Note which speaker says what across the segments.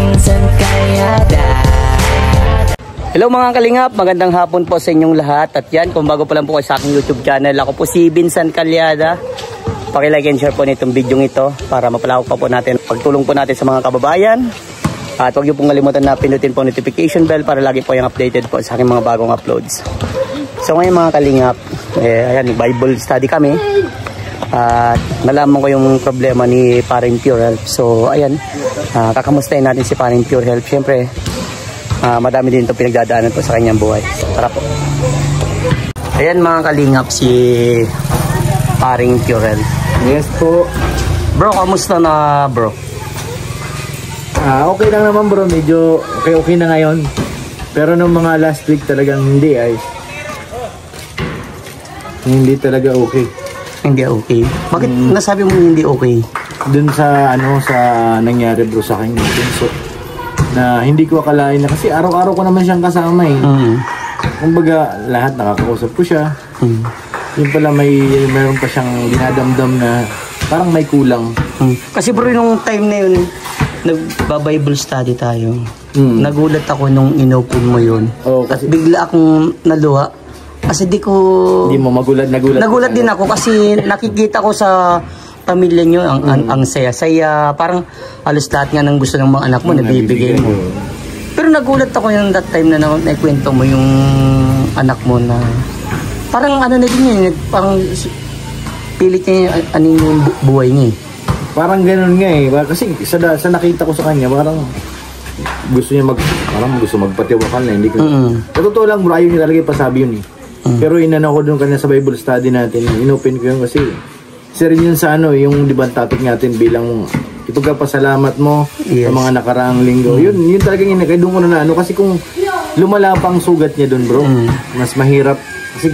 Speaker 1: Vincent Calyada.
Speaker 2: Hello mga kalingap, magandang hapon po sa inyong lahat. At yan, kung bago pa lang po kayo sa aking YouTube channel, ako po si Vincent Calyada. Paki-like and share po nitong video ito para mapalawak pa po natin pagtulong po natin sa mga kababayan. At huwag niyo pong kalimutan na pinutin po notification bell para lagi po yung updated po sa aking mga bagong uploads. So ngayon mga kalingap, ayan, Bible study kami. At nalaman ko yung problema ni Paring Pure Health. So ayan, kakamustahin natin si Paring Pure Health. Siyempre, madami din itong pinagdadaanan po sa kanyang buhay. So, tara po. Ayan mga kalingap, si Paring Pure Health.
Speaker 3: Yes po.
Speaker 2: Bro, kamusta na bro?
Speaker 3: Okay lang naman bro, medyo okay na ngayon. Pero nung mga last week talagang hindi talaga okay.
Speaker 2: Hindi okay. Bakit nasabi mo hindi okay?
Speaker 3: Dun sa sa nangyari bro sa akin so, na hindi ko akalain na kasi araw-araw ko naman siyang kasama kumbaga lahat nakakausap ko siya. Yung pala mayroon pa siyang dinadamdam na parang may kulang.
Speaker 2: Kasi bro, nung time na yun nagba-Bible study tayo. Nagulat ako nung inopen mo yun. At bigla akong naluha. Kasi di mo nagulat din ako kasi nakikita ko sa pamilya nyo ang saya-saya. Parang halos lahat nga ng gusto ng mga anak mo nabibigay mo. Pero nagulat ako yung that time na naikwento mo yung anak mo na parang ano na din yun, parang pilit niya yung buhay niya.
Speaker 3: Parang ganun nga kasi sa nakita ko sa kanya parang gusto niya gusto magpatiwakal na hindi ko. Totoo lang bro, ayaw niya talaga ipasabi yun Pero inano ko doon kanya sa Bible study natin, inopen ko yun kasi isa rin yun sa yung di ba topic natin bilang ipagpapasalamat mo sa mga nakaraang linggo. Yun talagang kaya doon ko na kasi kung lumala pa ang sugat niya doon bro, mas mahirap kasi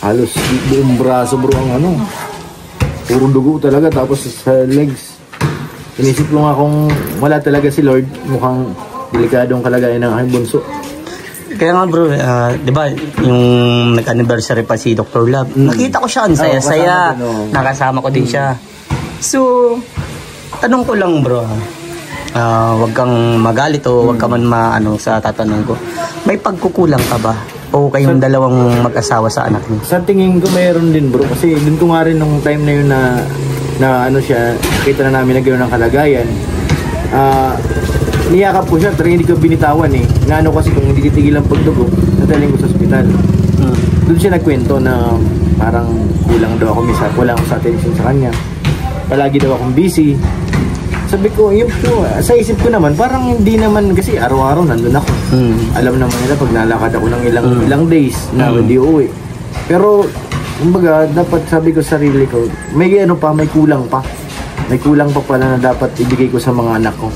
Speaker 3: halos buong braso bro ang puro dugo talaga tapos sa legs. Inisip ko nga kung wala talaga si Lord, mukhang delikadong kalagayan ng aking bunso.
Speaker 2: Kaya nga bro, di ba yung nag-anniversary pa si Dr. Love, nakita ko siya, ang saya-saya, nakasama ko din siya. So, tanong ko lang bro, wag kang magalit o wag ka man sa tatanong ko. May pagkukulang ka ba? O kayong dalawang mag-asawa sa anak niyo? Sa
Speaker 3: tingin ko mayroon din bro, kasi din ko nga rin nung time na yun na siya, kita na namin na gano'n ng kalagayan. Niyakap ko siya, pero hindi ko binitawan kasi kung hindi titigil ang pagdugo, nadaling ko sa ospital. Doon siya nagkwento na parang kulang daw ako kulang ako sa attention sa kanya. Palagi daw akong busy. Sabi ko, sa isip ko naman, parang hindi naman kasi araw-araw nandun ako. Alam naman nila pag nalakad ako ng ilang days na hindi uuwi. Pero, kumbaga, dapat sabi ko sa sarili ko, may kulang pa. May kulang pa pala na dapat ibigay ko sa mga anak ko.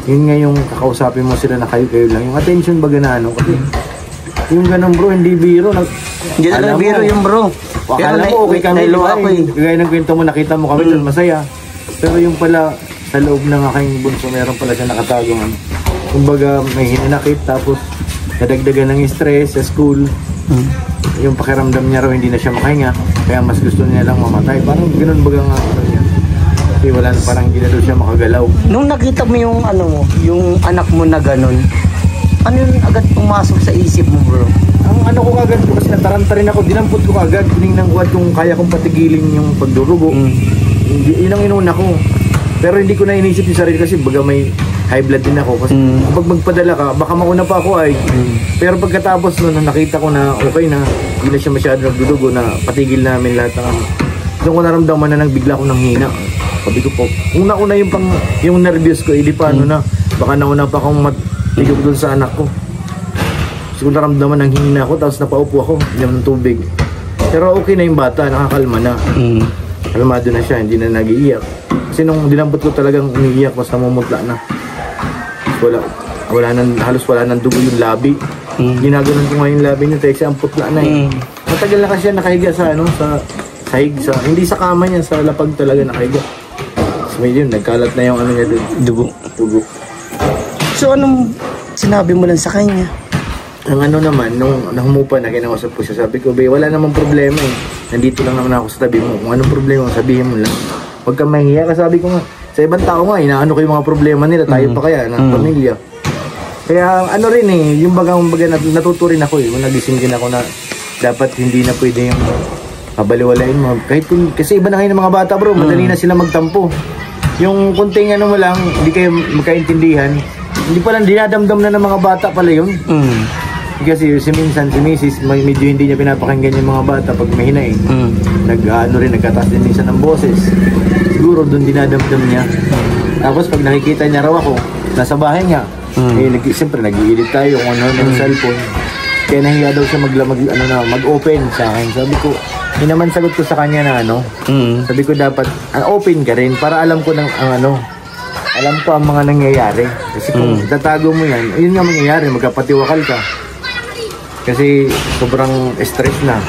Speaker 3: Yun nga yung kakausapin mo sila na kayo lang. Yung attention baga na kasi yung ganun bro, hindi biro.
Speaker 2: Hindi na biro yung bro.
Speaker 3: Akala mo okay kami, kagaya ng kwento mo, nakita mo kami doon masaya. Pero yung pala, sa loob ng aking bunso, meron pala siya nakatagungan. Kumbaga may hinanakit, tapos nadagdagan ng stress sa school. Yung pakiramdam niya raw, hindi na siya makahinga. Kaya mas gusto niya lang mamatay. Parang ganun baga nga niya. Kasi wala na, parang hindi na doon siya makagalaw.
Speaker 2: Nung nakita mo yung yung anak mo na ganun, ano yung agad pumasok sa isip mo bro?
Speaker 3: Ang ko agad ko kasi nataranta rin ako, dinampot ko agad, tinignan ko kung kaya kong patigilin yung pagdurugo. Yun ang inuna ko. Pero hindi ko na inisip yung sarili kasi baga may high blood din ako. Kasi kapag magpadala ka, baka mauna pa ako Pero pagkatapos nun, nakita ko na okay na, hindi na siya masyado nagdudugo, na patigil namin lahat ng doon ko naramdaman na bigla ko nang hina. Sabi ko po, una-una yung nervyos ko, hindi pa na, baka nauna pa akong matigog doon sa anak ko. Kasi kung naramdaman ng hina ko, tapos napaupo ako, inom ng tubig. Pero okay na yung bata, nakakalma na. Kalmado na siya, hindi na nag-iiyak. Kasi nung dinampot ko talagang umiiyak, mas namumutla na. Halos wala nang dugo yung labi. Ginaganon ko nga yung labi niya, kasi ang putla na Matagal na kasi nakahiga sa sahig, hindi sa kama niya, sa lapag talaga nakahiga. So yun, nagkalat na yung niya doon. Dugo.
Speaker 2: So anong sinabi mo lang sa kanya?
Speaker 3: Ang naman, nung humupa na, kinausap ko siya, sabi ko, wala namang problema Nandito lang naman ako sa tabi mo. Kung anong problema, sabihin mo lang. Huwag kang mahihiya, sabi ko nga. Sa ibang tao nga, inaano ko yung mga problema nila, tayo pa kaya, ng pamilya. Kaya ano rin yung bagang natuto rin ako nagising din ako na dapat hindi na pwede yung kabaliwalain mo. Kasi iba na ngayon ng mga bata bro, madali na sila magtampo. Yung kunting ano mo lang, hindi kayo magkaintindihan, hindi pa lang dinadamdam na ng mga bata pala yun. Kasi si Mrs. medyo hindi niya pinapakinggan yung mga bata pag may hinaing. Nagkataas din minsan ng boses. Siguro doon dinadamdam niya. Tapos pag nakikita niya raw ako, nasa bahay niya, siyempre nag-i-edit tayo kung ano ng cellphone. Kaya nahiya daw siya mag-open sa akin. Sabi ko, naman sagot ko sa kanya na sabi ko dapat open ka rin para alam ko alam ko ang mga nangyayari. Kasi kung tatago mo yan, yun nga mangyayari, magkapatiwakal ka. Kasi sobrang stress na.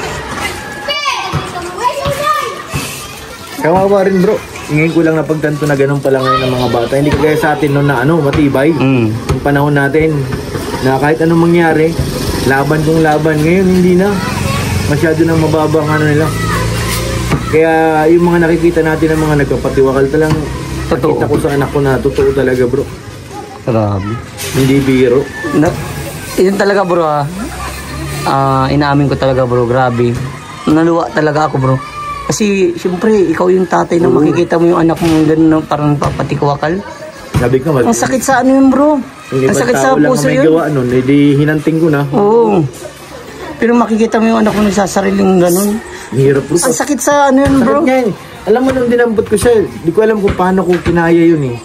Speaker 3: Kawawa rin bro. Ngayon ko lang napagtanto na ganun pala ngayon ng mga bata. Hindi kagaya sa atin noon na matibay. Yung panahon natin na kahit anong mangyari, laban kung laban. Ngayon hindi na. Masyado nang mababa ang nila. Kaya yung mga nakikita natin ng mga nagkapatiwakal talang nakita ko sa anak ko na totoo talaga bro.
Speaker 2: Grabe.
Speaker 3: Hindi biro.
Speaker 2: Yun talaga bro inaamin ko talaga bro, grabe. Naluwa talaga ako bro. Kasi siyempre ikaw yung tatay na makikita mo yung anak mo gano'n parang papatikwakal.
Speaker 3: Sabi ko
Speaker 2: ang sakit sa yun bro. Ang sakit sa puso yun. Gawa
Speaker 3: nun, hindi hinanting ko na.
Speaker 2: Oo. Pero makikita mo yung anak mo nagsasariling gano'n.
Speaker 3: Hirap bro.
Speaker 2: Ang sakit sa yun bro.
Speaker 3: Sakit niya. Alam mo nung dinambot ko siya, di ko alam kung paano ko kinaya yun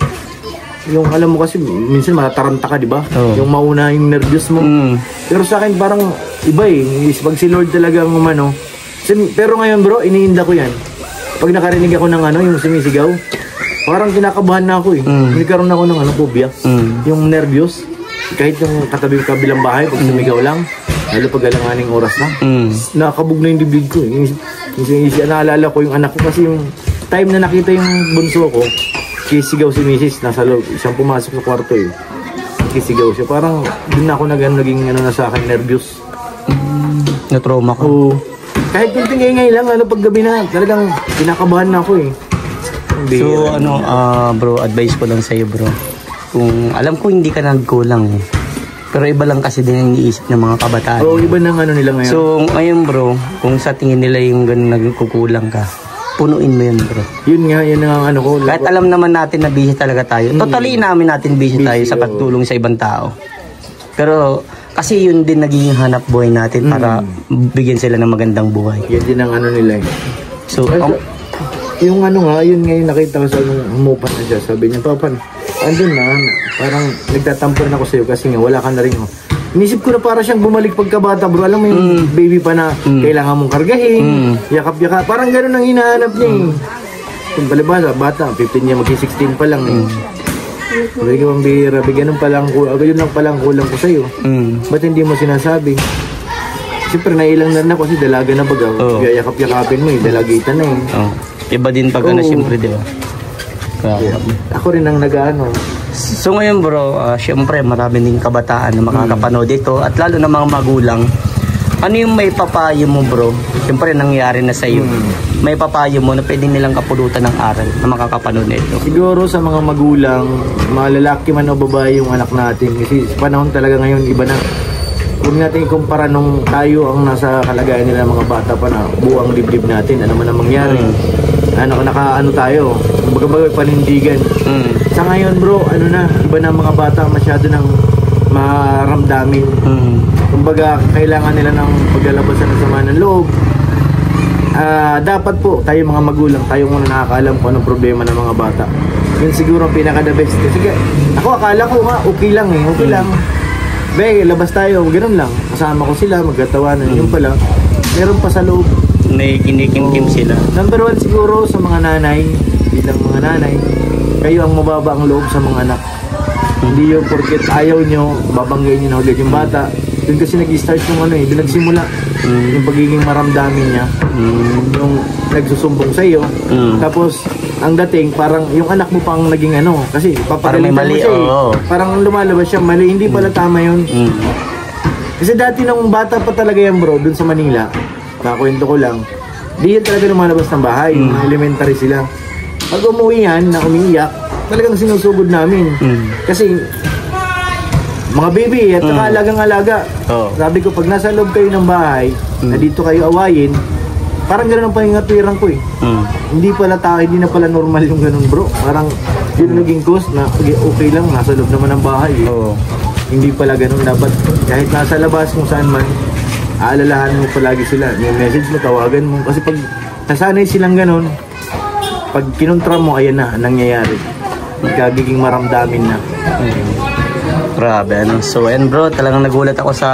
Speaker 3: Yung alam mo kasi minsan matataranta ka, di ba? Yung mauna yung nervous mo. Pero sa akin parang iba pag si Lord talaga ang umano. Pero ngayon bro, iniinda ko yan. Pag nakarinig ako ng yung sumisigaw, parang kinakabahan na ako Nagkaroon ako ng phobia. Yung nervous. Kahit yung katabi kabilang bahay, pag sumigaw lang, lalo pag alanganing oras na, nakakabog na yung dibdib ko naalala ko yung anak ko kasi yung time na nakita yung bunso ko, kisigaw si Mrs. Nasa loob, siyang pumasok sa kwarto kisigaw siya. Parang doon ako naging na sa akin, nervous.
Speaker 2: Na-trauma ko.
Speaker 3: Oo. Kahit kunting ingay lang, pag gabi na, talagang kinakabahan na ako
Speaker 2: So bro, advice ko lang sa'yo bro. Kung alam ko hindi ka nagkulang pero iba lang kasi din ang iniisip ng mga kabataan.
Speaker 3: Oo, iba ng nila ngayon.
Speaker 2: So ngayon bro, kung sa tingin nila yung ganun nagkukulang ka, punuin mo yun bro.
Speaker 3: Yun ang ko.
Speaker 2: Kahit alam naman natin na busy talaga tayo. Totally namin natin busy tayo sa pagtulong sa ibang tao. Pero kasi yun din naging hanap buhay natin para bigyan sila ng magandang buhay.
Speaker 3: Yun din ang nila
Speaker 2: So,
Speaker 3: yung yun ngayon nakita ko sa humupan na siya. Sabi niya, Papa, andun na, parang nagtatampo na ako sa'yo kasi nga wala ka na rin. Inisip ko na para siyang bumalik pagkabata bro. Alam mo yung baby pa na kailangan mong kargahin, yakap-yakap. Parang gano'n ang hinahanap niya Kung palibasa, bata, 15 niya, mag-16 pa lang Sabi ka bang bihira, ganun palang yun lang palang kulang ko sa'yo. Ba't hindi mo sinasabi? Siyempre nailang na rin ako kasi dalaga na baga. Yakap-yakapin mo dalagitan na
Speaker 2: Iba din pag siyempre di ba?
Speaker 3: Ako rin ang nag-ano.
Speaker 2: So ngayon bro, siyempre marami ding kabataan na makakapanood ito at lalo na mga magulang. Ano yung may papayo mo bro? Siyempre nangyari na sa iyo. May papayo mo na pwedeng nilang kapulutan ng aral na makakapanood nito.
Speaker 3: Siguro sa mga magulang, mga lalaki man o babae yung anak natin. Kasi sa panahon talaga ngayon iba na. Huwag natin ikumpara nung tayo ang nasa kalagayan nila mga bata pa na buwang dibdib natin. Ano man ang mangyari. Nakaano tayo. Kumbaga panindigan. Sa ngayon bro, iba na mga bata masyado nang maramdamin. Kumbaga kailangan nila ng paglalabasan ng sama ng loob. Dapat po tayo mga magulang, tayo muna nakakaalam kung anong problema ng mga bata. Yun siguro ang pinaka-the best. Sige, ako akala ko okay lang okay lang. Labas tayo, ganoon lang. Kasama ko sila, magkatawanan. Yun pala, meron pa sa loob.
Speaker 2: May kinikim-kim sila.
Speaker 3: Number 1 siguro sa mga nanay, bilang mga nanay, kayo ang mababa ang loob sa mga anak. Hindi yung porket ayaw nyo, babanggayin nyo na ulit yung bata. Doon kasi nag-start yung doon nagsimula. Yung pagiging maramdamin niya. Yung nagsusumbong sa iyo. Tapos, ang dating, parang yung anak mo pang naging kasi papagalitan mo siya Parang lumalabas siya, mali. Hindi pala tama yun. Kasi dati nung bata pa talaga yan bro, doon sa Manila, kakwento ko lang, di yan talaga lumalabas ng bahay. Elementary sila. Pag umuwi yan, na umiiyak, talagang sinusugod namin. Kasi mga baby at saka alagang-alaga. Sabi ko, pag nasa loob kayo ng bahay, na dito kayo awayin, parang gano'n ang pahingatuwiran ko eh. Hindi na pala normal yung ganun, bro. Parang yun naging cause na okay lang, nasa loob naman ng bahay eh. Hindi pala ganun. Dapat kahit nasa labas kung saan man, aalalahanin mo palagi sila. May message mo, tawagan mo. Kasi pag nasanay silang ganun, pag kinontra mo, ayan na, nangyayari. Magkagiging maramdamin na.
Speaker 2: Grabe, ano. So, and bro, talagang nagulat ako sa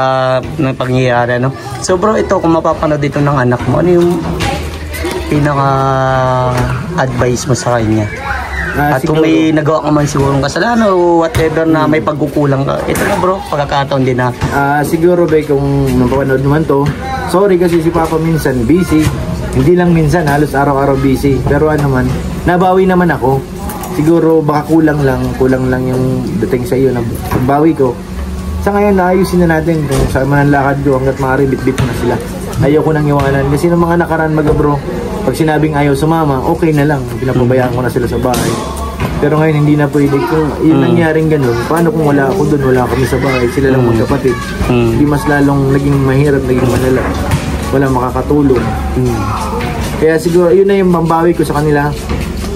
Speaker 2: pangyayari, ano. So, bro, ito, kung mapapanood dito ng anak mo, ano yung pinaka-advice mo sa kanya? At kung may nagawa ka man sigurong kasalanan o whatever na may pagkukulang ka, ito na bro, pagkakataon din na.
Speaker 3: Siguro ba, kung napapanood naman to, sorry kasi si Papa minsan busy. Hindi lang minsan, halos araw-araw busy. Pero ano man, nabawi naman ako. Siguro baka kulang lang yung dating sa iyo na pagbawi ko. Sa ngayon, naayusin na natin kung saan man ang lakad ko hanggat maaari bit-bit na sila. Ayaw ko nang iwanan. Kasi ng mga nakaraan bro, pag sinabing ayaw sumama, okay na lang. Pinapabayaan ko na sila sa bahay. Pero ngayon hindi na pwede. Kung yun nangyaring ganun, paano kung wala ako doon, wala kami sa bahay, sila lang magkapatid. Hindi mas lalong naging mahirap, naging malala. Wala makakatulong. Kaya siguro, yun na yung mambawi ko sa kanila.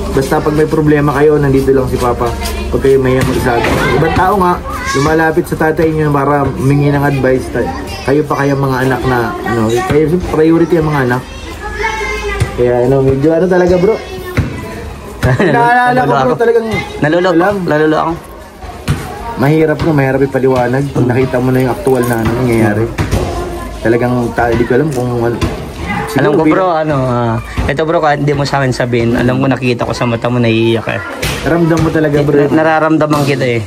Speaker 3: Basta pag may problema kayo, nandito lang si Papa. Pag kayo may magsabi. Ibang tao nga, lumalapit sa tatay niyo para humingi ng advice. Kayo pa kaya mga anak na, kayo priority ang mga anak. Kaya medyo talaga bro. Naalala ko bro talagang
Speaker 2: Nalulo ako.
Speaker 3: Mahirap ipaliwanag pag nakita mo na yung actual na nangyayari. Talagang hindi ko alam kung
Speaker 2: alam ko bro, ito bro, kahit hindi mo sa akin sabihin, alam ko nakikita ko sa mata mo, naiiyak eh.
Speaker 3: Ramdam mo talaga bro.
Speaker 2: Nararamdaman kita eh.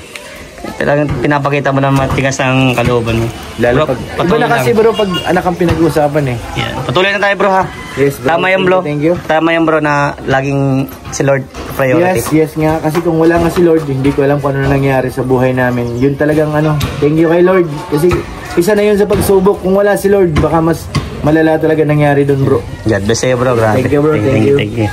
Speaker 2: Talagang pinapakita mo na matigas ang kalooban mo.
Speaker 3: Lalo pag iba na kasi bro, pag anak ang pinag-uusapan eh.
Speaker 2: Yeah. Patuloy na tayo bro ha.
Speaker 3: Yes bro.
Speaker 2: Tama yan bro.
Speaker 3: Thank you.
Speaker 2: Tama yan bro na laging si Lord priority.
Speaker 3: Yes nga. Kasi kung wala nga si Lord, hindi ko alam kung ano nangyari sa buhay namin. Yun talagang thank you kay Lord. Kasi isa na yun sa pagsubok. Kung wala si Lord, baka mas malala talaga nangyari doon bro.
Speaker 2: God bless you bro. Grabe.
Speaker 3: Thank you bro. Thank you.